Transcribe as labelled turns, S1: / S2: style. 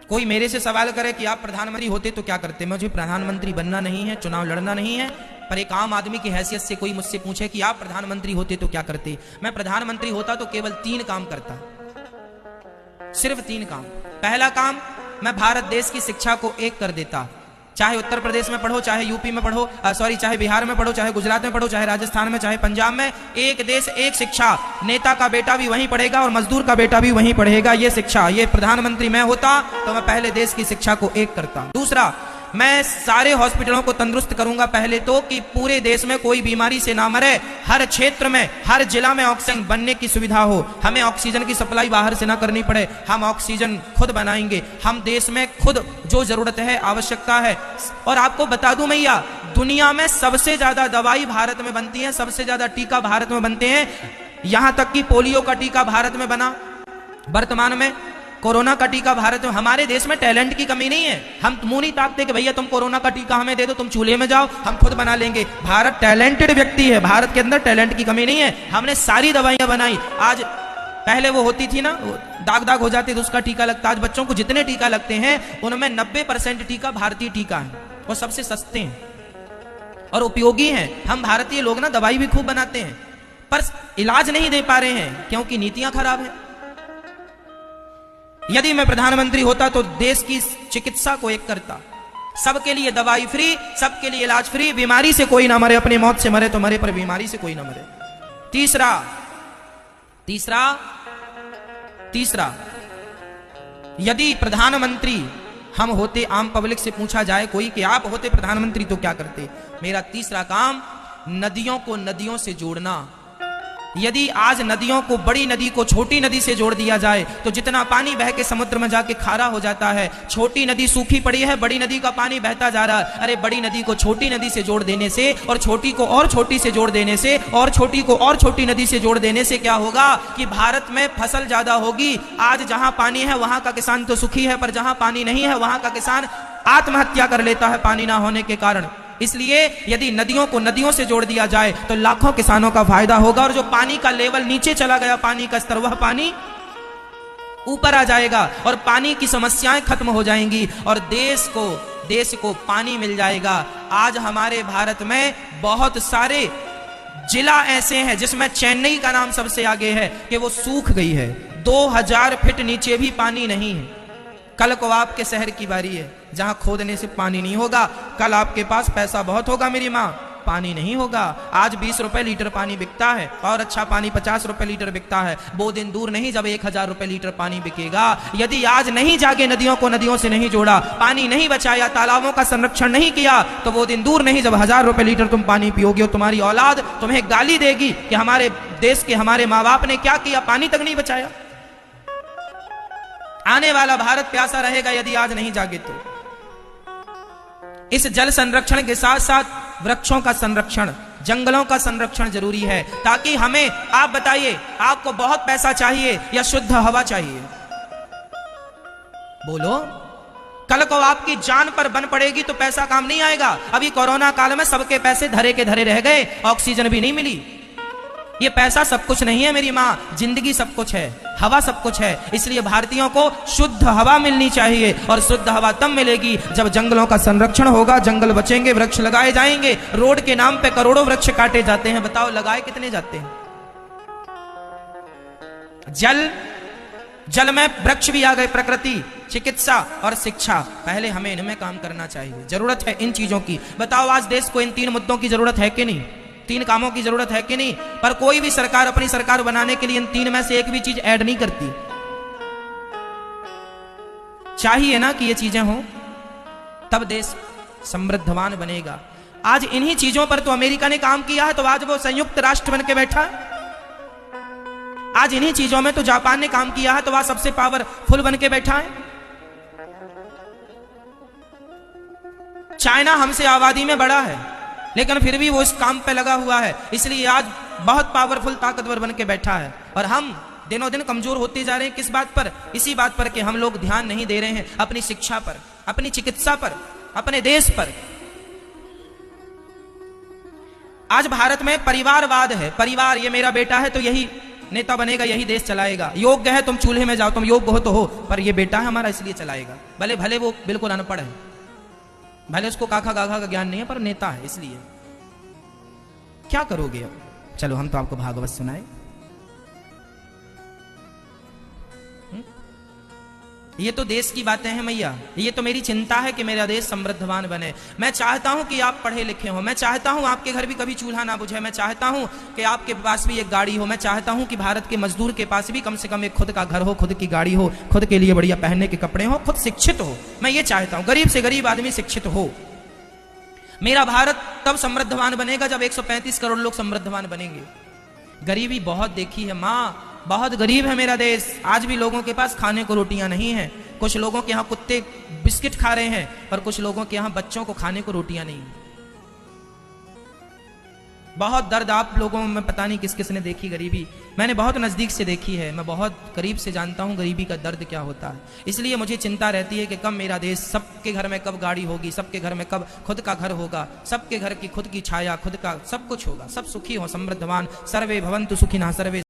S1: कोई मेरे से सवाल करे कि आप प्रधानमंत्री होते तो क्या करते, मुझे प्रधानमंत्री बनना नहीं है, चुनाव लड़ना नहीं है, पर एक आम आदमी की हैसियत से कोई मुझसे पूछे कि आप प्रधानमंत्री होते तो क्या करते, मैं प्रधानमंत्री होता तो केवल 3 काम करता, सिर्फ 3 काम। पहला काम, मैं भारत देश की शिक्षा को एक कर देता। चाहे उत्तर प्रदेश में पढ़ो, चाहे यूपी में पढ़ो, चाहे बिहार में पढ़ो, चाहे गुजरात में पढ़ो, चाहे राजस्थान में, चाहे पंजाब में, एक देश एक शिक्षा। नेता का बेटा भी वहीं पढ़ेगा और मजदूर का बेटा भी वहीं पढ़ेगा। ये शिक्षा, ये प्रधानमंत्री मैं होता तो मैं पहले देश की शिक्षा को एक करता। दूसरा, मैं सारे हॉस्पिटलों को तंदुरुस्त करूंगा पहले तो, कि पूरे देश में कोई बीमारी से ना मरे। हर क्षेत्र में, हर जिला में ऑक्सीजन बनने की सुविधा हो, हमें ऑक्सीजन की सप्लाई बाहर से ना करनी पड़े, हम ऑक्सीजन खुद बनाएंगे। हम देश में खुद जो जरूरत है, आवश्यकता है। और आपको बता दूं भैया, दुनिया में सबसे ज्यादा दवाई भारत में बनती है, सबसे ज्यादा टीका भारत में बनते हैं। यहां तक कि पोलियो का टीका भारत में बना, वर्तमान में कोरोना का टीका भारत में। हमारे देश में टैलेंट की कमी नहीं है, हम मुंह नहीं ताकते कि भैया तुम कोरोना का टीका हमें दे दो, तुम चूल्हे में जाओ, हम खुद बना लेंगे। भारत टैलेंटेड व्यक्ति है, भारत के अंदर टैलेंट की कमी नहीं है। हमने सारी दवाइयां बनाई। आज पहले वो होती थी ना, दाग दाग हो जाते तो उसका टीका लगता। आज बच्चों को जितने टीका लगते हैं उनमें 90% टीका भारतीय टीका है, वो सबसे सस्ते हैं और उपयोगी हैं। हम भारतीय लोग ना दवाई भी खूब बनाते हैं, पर इलाज नहीं दे पा रहे हैं क्योंकि नीतियां खराब हैं। यदि मैं प्रधानमंत्री होता तो देश की चिकित्सा को एक करता, सबके लिए दवाई फ्री, सबके लिए इलाज फ्री, बीमारी से कोई ना मरे, अपनी मौत से मरे तो मरे पर बीमारी से कोई ना मरे। तीसरा, यदि प्रधानमंत्री हम होते, आम पब्लिक से पूछा जाए कोई कि आप होते प्रधानमंत्री तो क्या करते, मेरा तीसरा काम, नदियों को नदियों से जोड़ना। यदि आज नदियों को, बड़ी नदी को छोटी नदी से जोड़ दिया जाए तो जितना पानी बह के समुद्र में जाके खारा हो जाता है। छोटी नदी सूखी पड़ी है, बड़ी नदी का पानी बहता जा रहा है। अरे बड़ी नदी को छोटी नदी से जोड़ देने से, और छोटी को और छोटी से जोड़ देने से, और छोटी को और छोटी नदी से जोड़ देने से क्या होगा कि भारत में फसल ज्यादा होगी। आज जहां पानी है वहां का किसान तो सुखी है, पर जहां पानी नहीं है वहां का किसान आत्महत्या कर लेता है पानी ना होने के कारण। इसलिए यदि नदियों को नदियों से जोड़ दिया जाए तो लाखों किसानों का फायदा होगा, और जो पानी का लेवल नीचे चला गया, पानी का स्तर, वह पानी ऊपर आ जाएगा और पानी की समस्याएं खत्म हो जाएंगी और देश को पानी मिल जाएगा। आज हमारे भारत में बहुत सारे जिला ऐसे हैं जिसमें चेन्नई का नाम सबसे आगे है कि वो सूख गई है, 2000 फीट नीचे भी पानी नहीं है। कल को आपके शहर की बारी है जहां खोदने से पानी नहीं होगा, कल आपके पास पैसा बहुत होगा मेरी माँ, पानी नहीं होगा। आज 20 रुपए लीटर पानी बिकता है और अच्छा पानी 50 रुपए लीटर बिकता है। वो दिन दूर नहीं जब 1000 रुपए लीटर पानी बिकेगा। यदि आज नहीं जागे, नदियों को नदियों से नहीं जोड़ा, पानी नहीं बचाया, तालाबों का संरक्षण नहीं किया, तो वो दिन दूर नहीं जब 1000 रुपए लीटर तुम पानी पियोगे और तुम्हारी औलाद तुम्हें गाली देगी कि हमारे देश के हमारे माँ बाप ने क्या किया, पानी तक नहीं बचाया। आने वाला भारत प्यासा रहेगा यदि आज नहीं जागे तो। इस जल संरक्षण के साथ साथ वृक्षों का संरक्षण, जंगलों का संरक्षण जरूरी है, ताकि हमें, आप बताइए, आपको बहुत पैसा चाहिए या शुद्ध हवा चाहिए? बोलो। कल को आपकी जान पर बन पड़ेगी तो पैसा काम नहीं आएगा। अभी कोरोना काल में सबके पैसे धरे के धरे रह गए, ऑक्सीजन भी नहीं मिली। ये पैसा सब कुछ नहीं है मेरी माँ, जिंदगी सब कुछ है, हवा सब कुछ है। इसलिए भारतीयों को शुद्ध हवा मिलनी चाहिए, और शुद्ध हवा तब मिलेगी जब जंगलों का संरक्षण होगा, जंगल बचेंगे, वृक्ष लगाए जाएंगे। रोड के नाम पे करोड़ों वृक्ष काटे जाते हैं, बताओ लगाए कितने जाते हैं? जल में वृक्ष भी आ गए, प्रकृति, चिकित्सा और शिक्षा। पहले हमें इनमें काम करना चाहिए, जरूरत है इन चीजों की। बताओ आज देश को इन 3 मुद्दों की जरूरत है कि नहीं? 3 कामों की जरूरत है कि नहीं? पर कोई भी सरकार अपनी सरकार बनाने के लिए इन 3 में से एक भी चीज ऐड नहीं करती। चाहिए ना कि ये चीजें हों, तब देश समृद्धवान बनेगा। आज इन्हीं चीजों पर तो अमेरिका ने काम किया है, तो आज वो संयुक्त राष्ट्र बन के बैठा है। आज इन्हीं चीजों में तो जापान ने काम किया है, तो वह सबसे पावरफुल बन के बैठा है। चाइना हमसे आबादी में बड़ा है, लेकिन फिर भी वो इस काम पे लगा हुआ है, इसलिए आज बहुत पावरफुल, ताकतवर बन के बैठा है। और हम दिनों दिन कमजोर होते जा रहे हैं। किस बात पर? इसी बात पर कि हम लोग ध्यान नहीं दे रहे हैं अपनी शिक्षा पर, अपनी चिकित्सा पर, अपने देश पर। आज भारत में परिवारवाद है, परिवार, ये मेरा बेटा है तो यही नेता बनेगा यही देश चलाएगा, योग्य है तुम चूल्हे में जाओ, तुम योग्य हो तो हो, पर ये बेटा है हमारा इसलिए चलाएगा। भले भले वो बिल्कुल अनपढ़ है, भले उसको काखा गाखा का ज्ञान नहीं है, पर नेता है इसलिए। क्या करोगे अब? चलो हम तो आपको भागवत सुनाए। ये तो देश की बातें हैं मैया, ये तो मेरी चिंता है कि मेरा देश समृद्धवान बने। मैं चाहता हूं कि आप पढ़े लिखे हो, मैं चाहता हूं आपके घर भी कभी चूल्हा ना बुझे, मैं चाहता हूं कि आपके पास भी एक गाड़ी हो, मैं चाहता हूं कि भारत के मजदूर के पास भी कम से कम एक खुद का घर हो, खुद की गाड़ी हो, खुद के लिए बढ़िया पहनने के कपड़े हो, खुद शिक्षित हो। मैं ये चाहता हूं गरीब से गरीब आदमी शिक्षित हो। मेरा भारत तब समृद्धवान बनेगा जब 135 करोड़ लोग समृद्धवान बनेंगे। गरीबी बहुत देखी है माँ, बहुत गरीब है मेरा देश। आज भी लोगों के पास खाने को रोटियां नहीं है। कुछ लोगों के यहाँ कुत्ते बिस्किट खा रहे हैं, पर कुछ लोगों के यहाँ बच्चों को खाने को रोटियां नहीं। बहुत दर्द आप लोगों में पता नहीं किस किस ने देखी गरीबी। मैंने बहुत नजदीक से देखी है, मैं बहुत करीब से जानता हूं गरीबी का दर्द क्या होता है। इसलिए मुझे चिंता रहती है कि कब मेरा देश, सबके घर में कब गाड़ी होगी, सबके घर में कब खुद का घर होगा, सबके घर की खुद की छाया, खुद का सब कुछ होगा, सब सुखी हो, समृद्धवान। सर्वे भवन्तु सुखिनः सर्वे